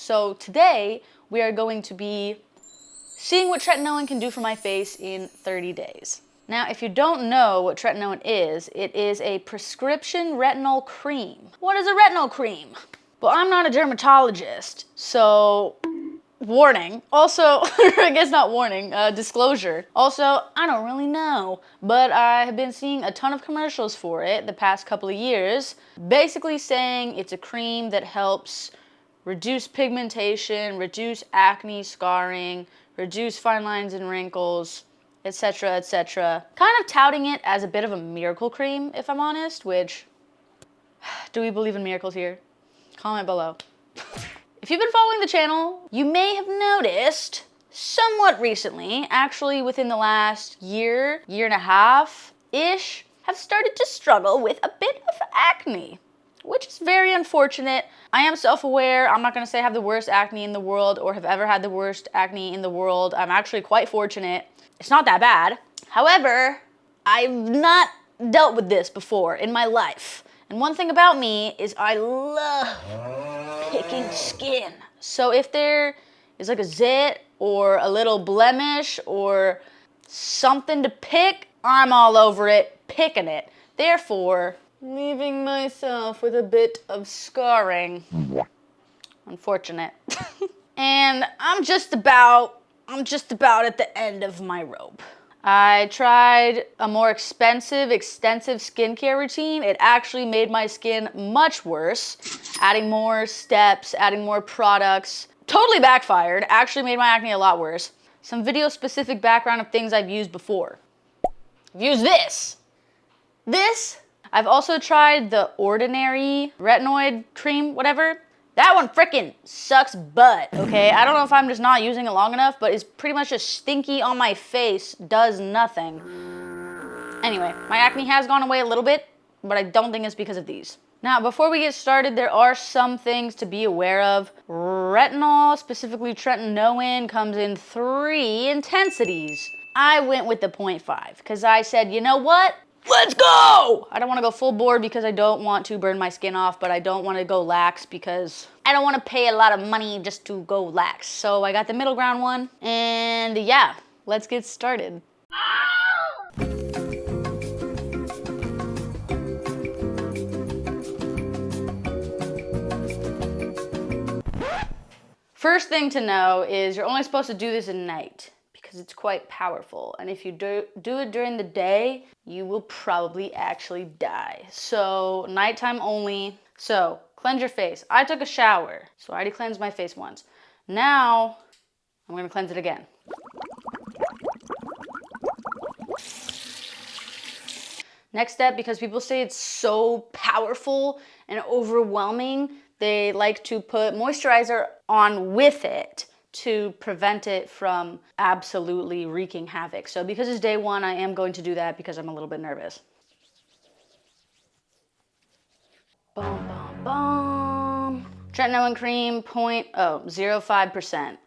So today we are going to be seeing what tretinoin can do for my face in 30 days. Now, if you don't know what tretinoin is, it is a prescription retinol cream. What is a retinol cream? Well, I'm not a dermatologist, so warning. Also, I guess not warning, disclosure. Also, I don't really know, but I have been seeing a ton of commercials for it the past couple of years, basically saying it's a cream that helps reduce pigmentation, reduce acne, scarring, reduce fine lines and wrinkles, etc., etc. Kind of touting it as a bit of a miracle cream, if I'm honest, which, do we believe in miracles here? Comment below. If you've been following the channel, you may have noticed somewhat recently, actually within the last year and a half-ish, have started to struggle with a bit of acne, which is very unfortunate. I am self-aware. I'm not going to say I have the worst acne in the world or have ever had the worst acne in the world. I'm actually quite fortunate. It's not that bad. However, I've not dealt with this before in my life. And one thing about me is I love picking skin. So if there is like a zit or a little blemish or something to pick, I'm all over it, picking it. Therefore, leaving myself with a bit of scarring. Unfortunate. And I'm just about at the end of my rope. I tried a more extensive skincare routine. It actually made my skin much worse. Adding more steps, adding more products. Totally backfired. Actually made my acne a lot worse. Some video-specific background of things I've used before. I've used this. I've also tried the Ordinary retinoid cream, whatever. That one frickin' sucks butt, okay? I don't know if I'm just not using it long enough, but it's pretty much just stinky on my face, does nothing. Anyway, my acne has gone away a little bit, but I don't think it's because of these. Now, before we get started, there are some things to be aware of. Retinol, specifically tretinoin, comes in 3 intensities. I went with the 0.5, because I said, you know what? Let's go! I don't want to go full board because I don't want to burn my skin off, but I don't want to go lax because I don't want to pay a lot of money just to go lax. So I got the middle ground one, and yeah, let's get started. First thing to know is you're only supposed to do this at night, because it's quite powerful. And if you do it during the day, you will probably actually die. So nighttime only. So cleanse your face. I took a shower, so I already cleansed my face once. Now I'm gonna cleanse it again. Next step, because people say it's so powerful and overwhelming, they like to put moisturizer on with it to prevent it from absolutely wreaking havoc. So because it's day one, I am going to do that because I'm a little bit nervous. Boom, boom, boom. Tretinoin cream, 0.05%,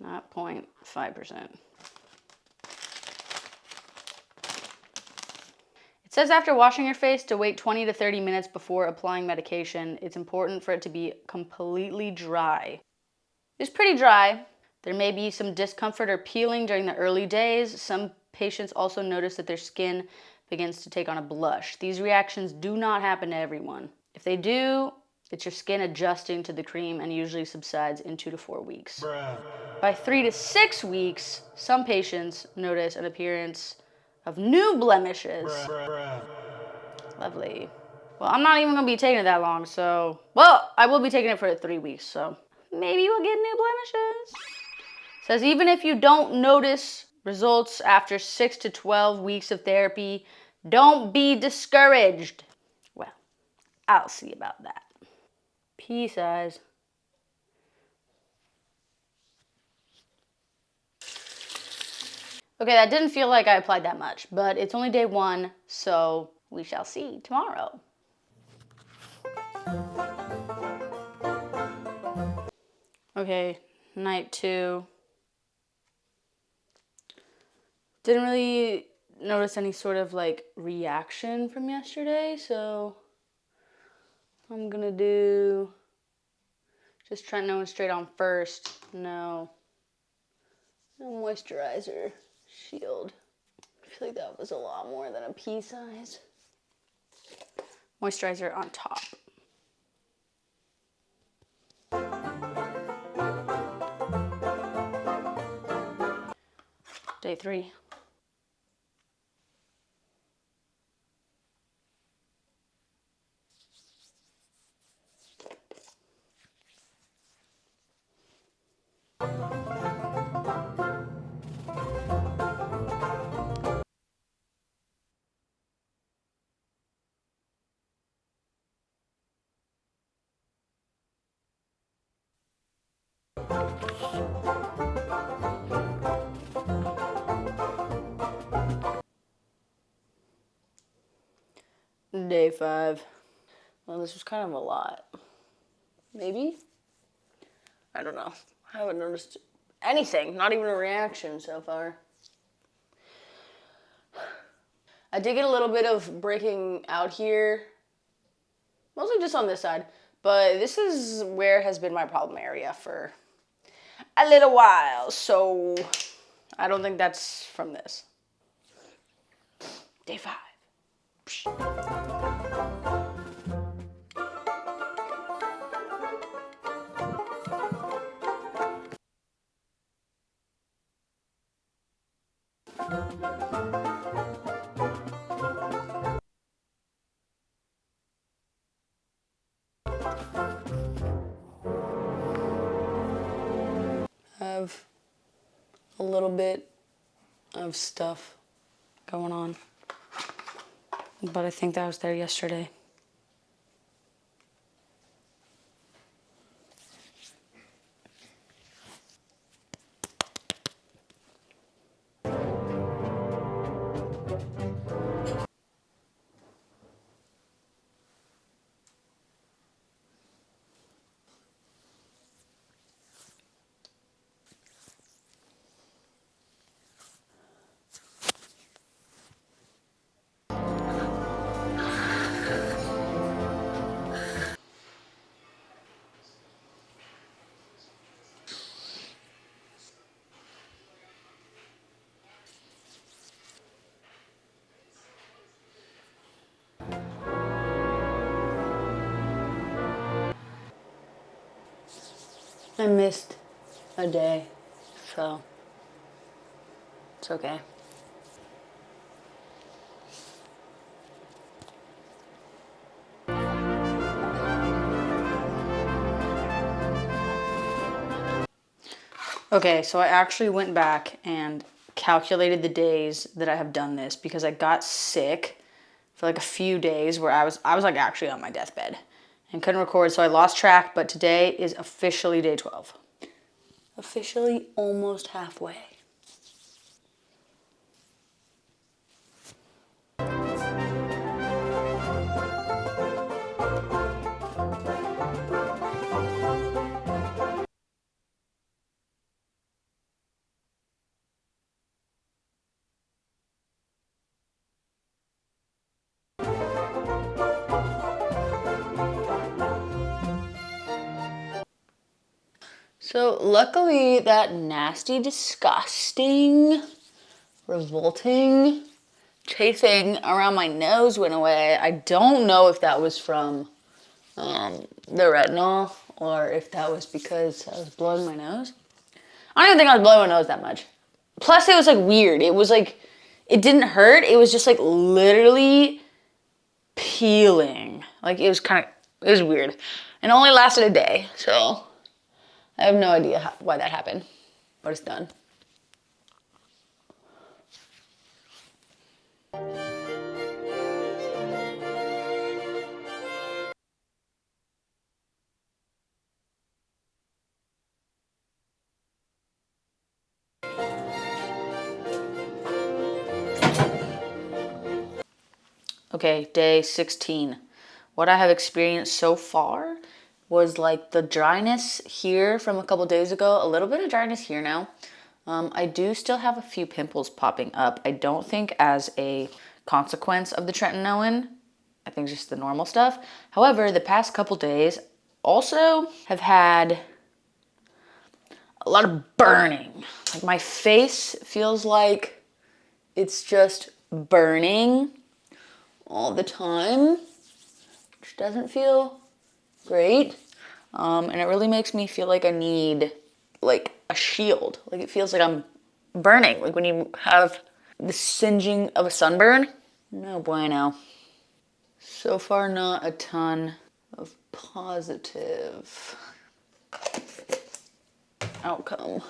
not 0.5%. It says after washing your face to wait 20 to 30 minutes before applying medication. It's important for it to be completely dry. It's pretty dry. There may be some discomfort or peeling during the early days. Some patients also notice that their skin begins to take on a blush. These reactions do not happen to everyone. If they do, it's your skin adjusting to the cream and usually subsides in 2 to 4 weeks. By 3 to 6 weeks, some patients notice an appearance of new blemishes. Lovely. Well, I'm not even gonna be taking it that long, so, well, I will be taking it for 3 weeks, so maybe we'll get new blemishes. Says even if you don't notice results after 6 to 12 weeks of therapy, don't be discouraged. Well, I'll see about that. Peace, eyes. Okay, that didn't feel like I applied that much, but it's only day one, so we shall see tomorrow. Okay, night 2. Didn't really notice any sort of like reaction from yesterday, so I'm gonna do Just tretinoin straight on first. No moisturizer. Shield. I feel like that was a lot more than a pea size. Moisturizer on top. Day 3. Day 5. Well, this was kind of a lot. Maybe? I don't know. I haven't noticed anything, not even a reaction so far. I did get a little bit of breaking out here, mostly just on this side, but this is where has been my problem area for a little while, so I don't think that's from this. Day 5. Have a little bit of stuff going on, but I think that was there yesterday. I missed a day, so it's okay. Okay, so I actually went back and calculated the days that I have done this because I got sick for like a few days where I was like actually on my deathbed and couldn't record, so I lost track, but today is officially day 12. Officially almost halfway. So luckily that nasty, disgusting, revolting chafing around my nose went away. I don't know if that was from the retinol or if that was because I was blowing my nose. I don't even think I was blowing my nose that much. Plus it was like weird. It was like, it didn't hurt. It was just like literally peeling. Like it was weird. And it only lasted a day, so I have no idea why that happened, but it's done. Okay, day 16. What I have experienced so far was like the dryness here from a couple days ago, a little bit of dryness here now. I do still have a few pimples popping up. I don't think as a consequence of the tretinoin. I think just the normal stuff. However, the past couple days, also have had a lot of burning. Like my face feels like it's just burning all the time, which doesn't feel great. And it really makes me feel like I need like a shield. Like it feels like I'm burning. Like when you have the singeing of a sunburn. No bueno. So far, not a ton of positive outcome,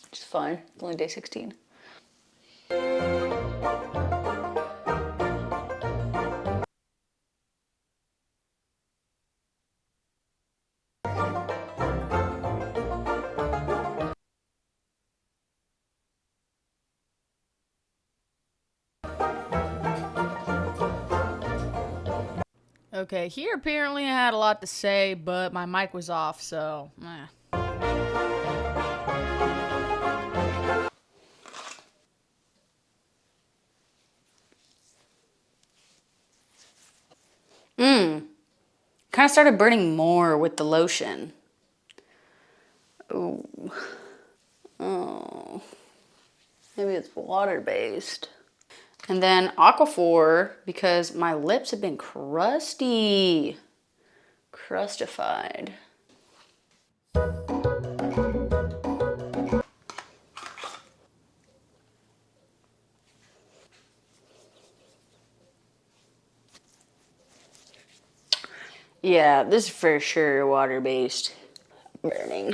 which is fine. It's only day 16. Okay, here apparently I had a lot to say, but my mic was off, so kind of started burning more with the lotion. Ooh. Oh. Maybe it's water-based. And then Aquaphor, because my lips have been crusty. Crustified. Yeah, this is for sure water-based burning.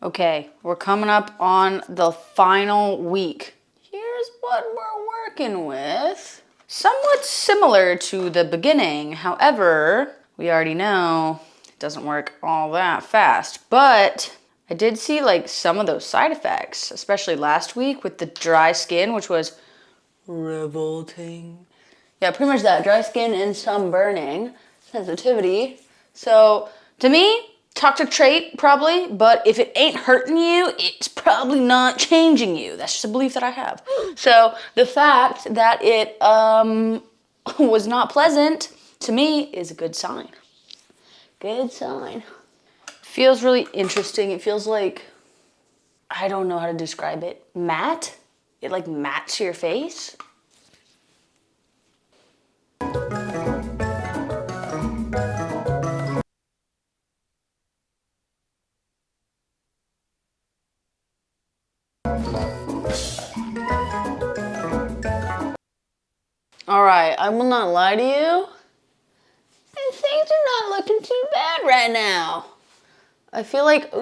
Okay, we're coming up on the final week. Here's what we're working with. Somewhat similar to the beginning, however, we already know it doesn't work all that fast, but I did see like some of those side effects, especially last week with the dry skin, which was revolting. Yeah, pretty much that, dry skin and some burning, sensitivity. So to me, toxic trait probably, but if it ain't hurting you, it's probably not changing you. That's just a belief that I have. So the fact that it was not pleasant to me is a good sign. Good sign. Feels really interesting. It feels like, I don't know how to describe it, matte. It like mattes your face. All right, I will not lie to you. And things are not looking too bad right now. I feel like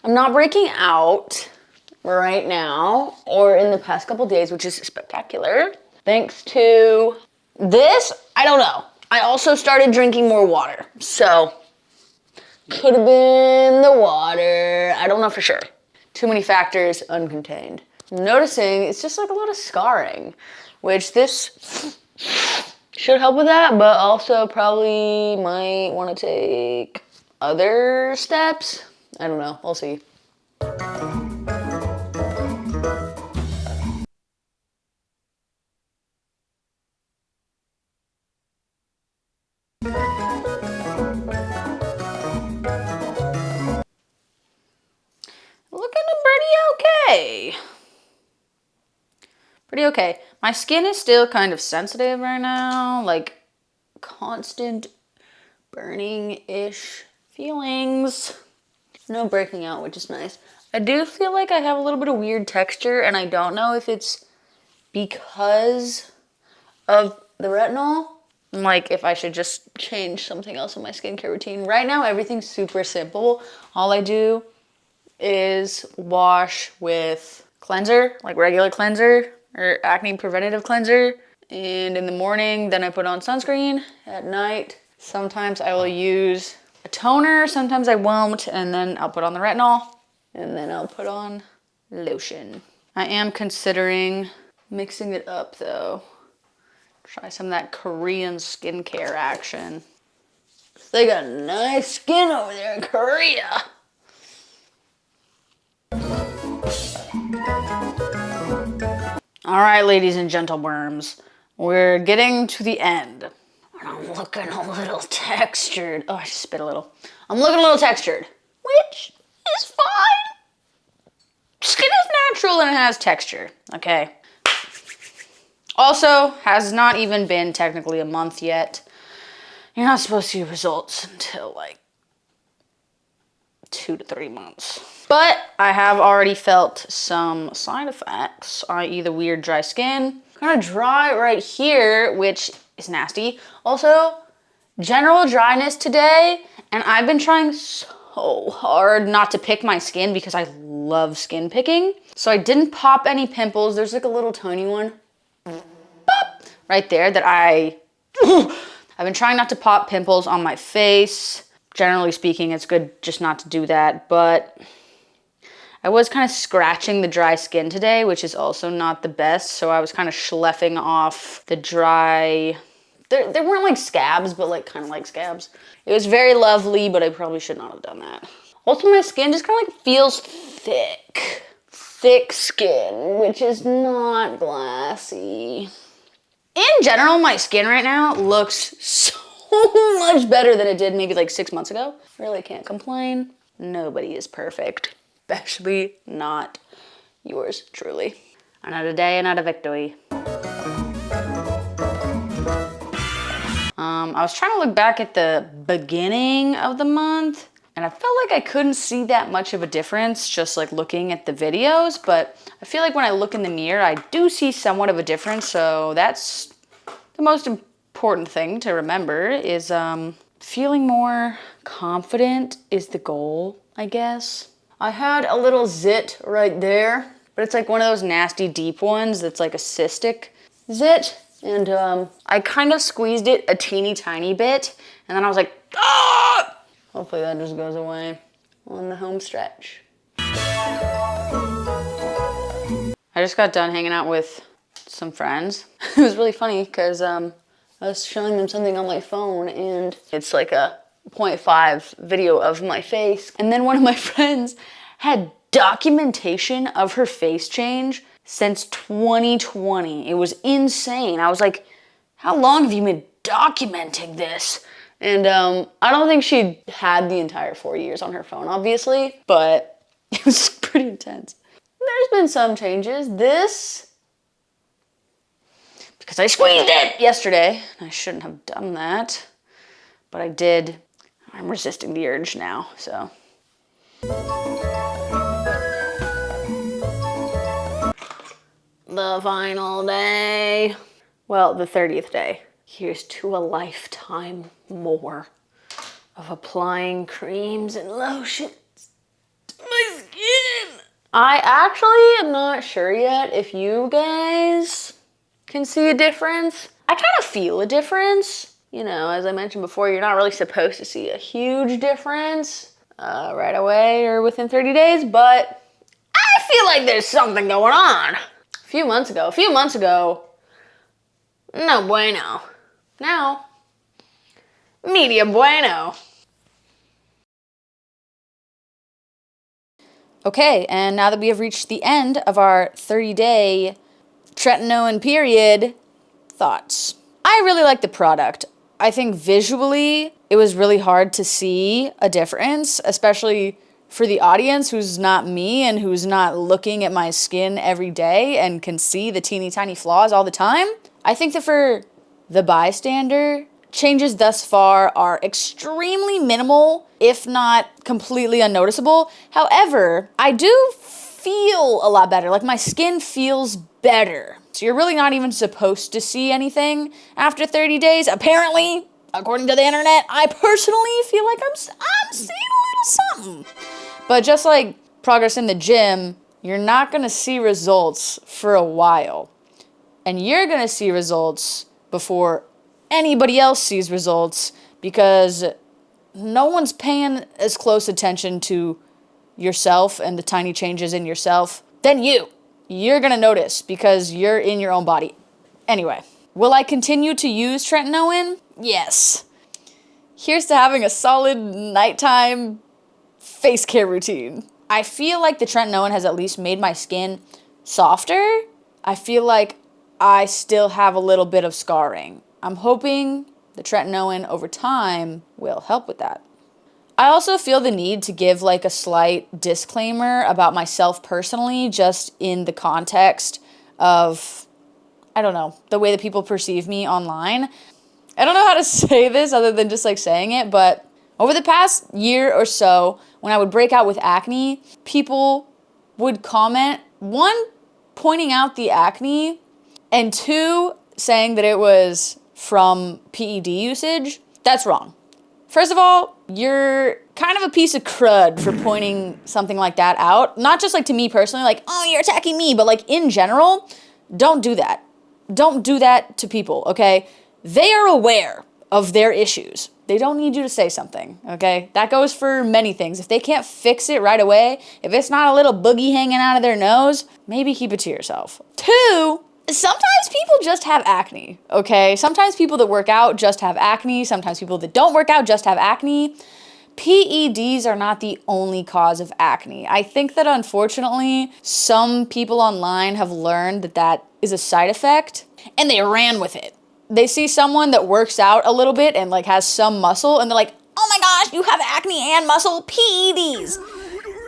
I'm not breaking out right now or in the past couple days, which is spectacular. Thanks to this, I don't know. I also started drinking more water, so could have been the water. I don't know for sure. Too many factors, uncontained. Noticing it's just like a lot of scarring, which this should help with that, but also probably might want to take other steps. I don't know, we'll see. Looking pretty okay. Pretty okay. My skin is still kind of sensitive right now, like constant burning-ish feelings. No breaking out, which is nice. I do feel like I have a little bit of weird texture, and I don't know if it's because of the retinol. Like if I should just change something else in my skincare routine. Right now, everything's super simple. All I do is wash with cleanser, like regular cleanser or acne preventative cleanser. And in the morning, then I put on sunscreen. At night, sometimes I will use a toner, sometimes I won't, and then I'll put on the retinol, and then I'll put on lotion. I am considering mixing it up though. Try some of that Korean skincare action. They got nice skin over there in Korea. All right, ladies and gentle worms. We're getting to the end. And I'm looking a little textured. Oh, I just spit a little. I'm looking a little textured, which is fine. Skin is natural and it has texture, okay? Also, has not even been technically a month yet. You're not supposed to see results until like 2 to 3 months. But I have already felt some side effects, i.e. the weird dry skin. Kind of dry right here, which is nasty. Also, general dryness today, and I've been trying so hard not to pick my skin because I love skin picking. So I didn't pop any pimples. There's like a little tiny one right there that I've been trying not to pop pimples on my face. Generally speaking, it's good just not to do that, but I was kind of scratching the dry skin today, which is also not the best, so I was kind of schlepping off the dry... They weren't like scabs, but like kind of like scabs. It was very lovely, but I probably should not have done that. Also, my skin just kind of like feels thick. Thick skin, which is not glassy. In general, my skin right now looks so much better than it did maybe like 6 months ago. Really can't complain. Nobody is perfect, especially not yours truly. Another day, another victory. I was trying to look back at the beginning of the month, and I felt like I couldn't see that much of a difference just like looking at the videos, but I feel like when I look in the mirror, I do see somewhat of a difference, so that's the most important thing to remember is feeling more confident is the goal, I guess. I had a little zit right there, but it's like one of those nasty deep ones that's like a cystic zit. And I kind of squeezed it a teeny tiny bit, and then I was like, ah! Hopefully that just goes away on the home stretch. I just got done hanging out with some friends. It was really funny because I was showing them something on my phone, and it's like a 0.5 video of my face. And then one of my friends had documentation of her face change since 2020. It was insane. I was like, how long have you been documenting this? And I don't think she had the entire 4 years on her phone, obviously, but it was pretty intense. There's been some changes. This, because I squeezed it yesterday. I shouldn't have done that, but I did. I'm resisting the urge now, so. The final day. Well, the 30th day. Here's to a lifetime more of applying creams and lotions to my skin. I actually am not sure yet if you guys can see a difference. I kind of feel a difference. You know, as I mentioned before, you're not really supposed to see a huge difference right away or within 30 days, but I feel like there's something going on. A few months ago, no bueno. Now, media bueno. Okay, and now that we have reached the end of our 30-day TRETINOIN period, thoughts. I really like the product. I think visually, it was really hard to see a difference, especially for the audience who's not me and who's not looking at my skin every day and can see the teeny tiny flaws all the time. I think that for the bystander, changes thus far are extremely minimal, if not completely unnoticeable. However, I do feel a lot better. Like my skin feels better. So you're really not even supposed to see anything after 30 days. Apparently, according to the internet, I personally feel like I'm seeing a little something. But just like progress in the gym, you're not gonna see results for a while. And you're gonna see results before anybody else sees results because no one's paying as close attention to yourself and the tiny changes in yourself than you. You're gonna notice because you're in your own body. Anyway, will I continue to use TRETINOIN? Yes. Here's to having a solid nighttime face care routine. I feel like the TRETINOIN has at least made my skin softer. I feel like I still have a little bit of scarring. I'm hoping the tretinoin over time will help with that. I also feel the need to give like a slight disclaimer about myself personally, just in the context of, I don't know, the way that people perceive me online. I don't know how to say this other than just like saying it, but over the past year or so, when I would break out with acne, people would comment, one, pointing out the acne, and two, saying that it was from PED usage. That's wrong. First of all, you're kind of a piece of crud for pointing something like that out. Not just like to me personally, like, oh, you're attacking me, but like in general, don't do that. Don't do that to people, okay? They are aware of their issues. They don't need you to say something, okay? That goes for many things. If they can't fix it right away, if it's not a little boogie hanging out of their nose, maybe keep it to yourself. Two, sometimes people just have acne, okay? Sometimes people that work out just have acne. Sometimes people that don't work out just have acne. PEDs are not the only cause of acne. I think that unfortunately, some people online have learned that that is a side effect and they ran with it. They see someone that works out a little bit and like has some muscle and they're like, oh my gosh, you have acne and muscle, PEDs.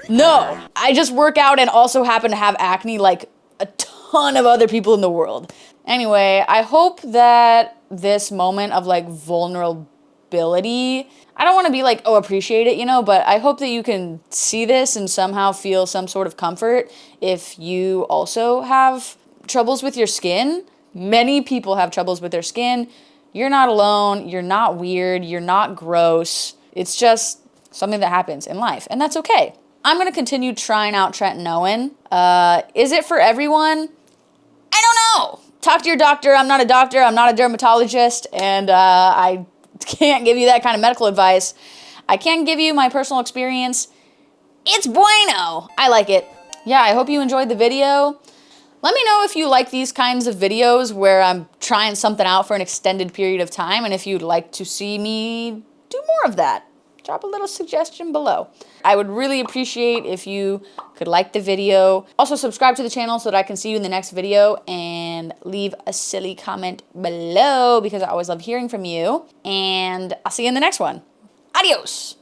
No, I just work out and also happen to have acne like a ton of other people in the world. Anyway, I hope that this moment of like vulnerability, I don't want to be like, oh, appreciate it, you know, but I hope that you can see this and somehow feel some sort of comfort if you also have troubles with your skin. Many people have troubles with their skin. You're not alone. You're not weird. You're not gross. It's just something that happens in life, and that's okay. I'm going to continue trying out tretinoin. Is it for everyone? I don't know. Talk to your doctor. I'm not a doctor. I'm not a dermatologist, and I can't give you that kind of medical advice. I can give you my personal experience. It's bueno. I like it. Yeah, I hope you enjoyed the video. Let me know if you like these kinds of videos where I'm trying something out for an extended period of time, and if you'd like to see me do more of that. Drop a little suggestion below. I would really appreciate if you could like the video. Also subscribe to the channel so that I can see you in the next video, and leave a silly comment below because I always love hearing from you. And I'll see you in the next one. Adios.